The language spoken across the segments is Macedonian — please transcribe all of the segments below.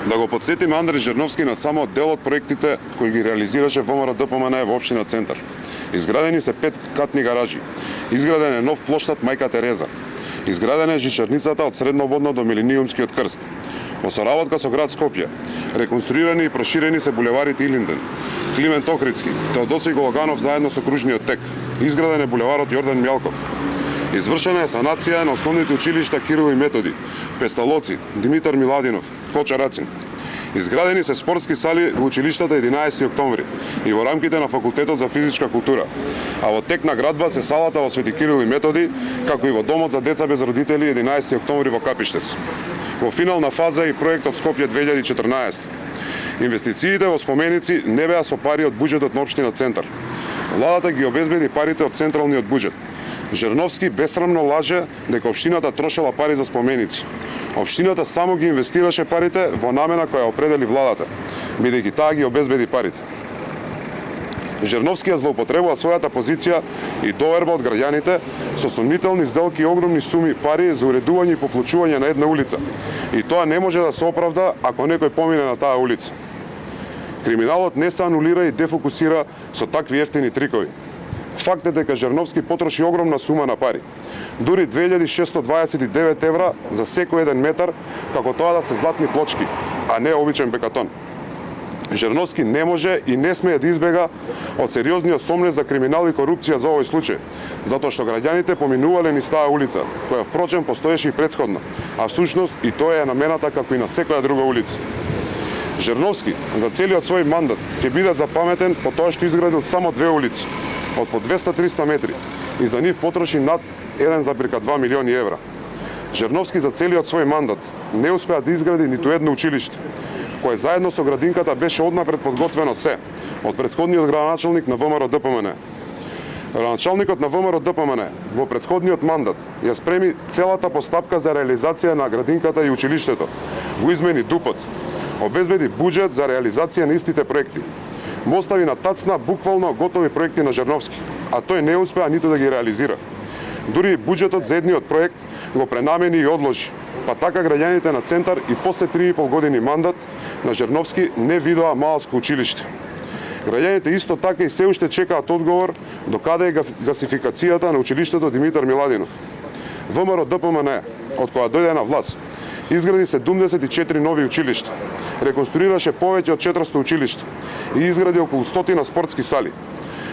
Да го подсетиме Андреј Жерновски на само дел од проектите кои ги реализираше ВМРО ДПМН во општина Центар. Изградени се 5 катни гаражи. Изграден е нов плоштад Мајка Тереза. Изградена е жичарницата од Средноводно до Милениумскиот крст. Во соработка со град Скопје, реконструирани и проширени се булеварите Илинден, Климент Охридски, Теодосиј Гологанов заедно со кружниот тек. Изграден е булеварот Јордан Мјалков. Извршена е санација на основните училишта Кирил и Методи, Песталоци, Димитар Миладинов, Коча Рацин. Изградени се спортски сали во училиштата 11 октомври и во рамките на факултетот за физичка култура. А во тек на градба се салата во Свети Кирил и Методи, како и во домот за деца без родители 11 октомври во Капиштец. Во финална фаза и проектот Скопје 2014. Инвестициите во споменици не беа со пари од буџетот на општина Центар. Владата ги обезбеди парите од централниот буџет. Жерновски бесрамно лаже дека општината трошела пари за споменици. Општината само ги инвестираше парите во намена која определи владата, бидејќи таа ги обезбеди парите. Жерновски ја злоупотребува својата позиција и доверба од граѓаните со сомнителни сделки и огромни суми пари за уредување и поплучување на една улица. И тоа не може да се оправда ако некој помине на таа улица. Криминалот не се анулира и дефокусира со такви ефтини трикови. Факт е дека Жерновски потроши огромна сума на пари. Дури 2629 евра за секој еден метар, како тоа да се златни плочки, а не обичен бекатон. Жерновски не може и не смее да избега од сериозниот сомнез за криминал и корупција за овој случај, затоа што граѓаните поминувале низ таа улица, која впрочем постоеше и претходно, а всушност и тоа е намената како и на секоја друга улица. Жерновски за целиот свој мандат ќе биде запаметен по тоа што изградил само 2 улици, од по 200-300 метри, и за нив потроши над 1,2 милиони евра. Жерновски за целиот свој мандат не успеа да изгради ниту едно училиште, кое заедно со градинката беше однапред подготвено се од претходниот градоначалник на ВМРО ДПМН. Градоначалникот на ВМРО ДПМН во претходниот мандат ја спреми целата постапка за реализација на градинката и училиштето, го измени дупот, обезбеди буџет за реализација на истите проекти. Му остави на тацна буквално готови проекти на Жерновски, а тој не успеа ниту да ги реализира. Дури буџетот за едниот проект го пренамени и одложи, па така граѓаните на Центар и после 3,5 години мандат на Жерновски не видоа малско училиште. Граѓаните исто така и се уште чекаат одговор до каде е гасификацијата на училиштето Димитар Миладинов. ВМРО ДПМН, од која дојде на власт, изгради 74 нови училишта, реконструираше повеќе од 400 училишта и изгради околу 100 спортски сали.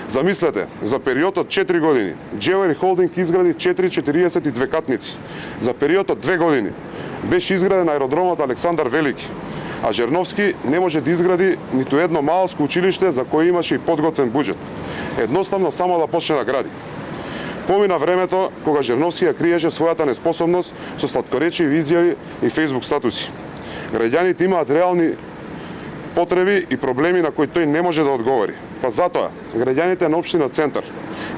Замислете, за период од 4 години, Джевери Холдинг изгради 442 катници. За период од 2 години беше изграден аеродромот Александар Велики, а Жерновски не може да изгради ниту едно малско училиште за кое имаше и подготвен буџет. Едноставно само да почне да гради. Помина времето кога Жерновски ја криеше својата неспособност со сладкоречиви изјави и Facebook статуси. Граѓаните имаат реални потреби и проблеми на кои тој не може да одговори. Па затоа, граѓаните на општина Центар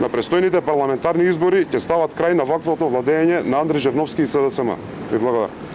на престојните парламентарни избори ќе стават крај на ваквото владење на Андреј Жерновски и СДСМ. Ви благодарам.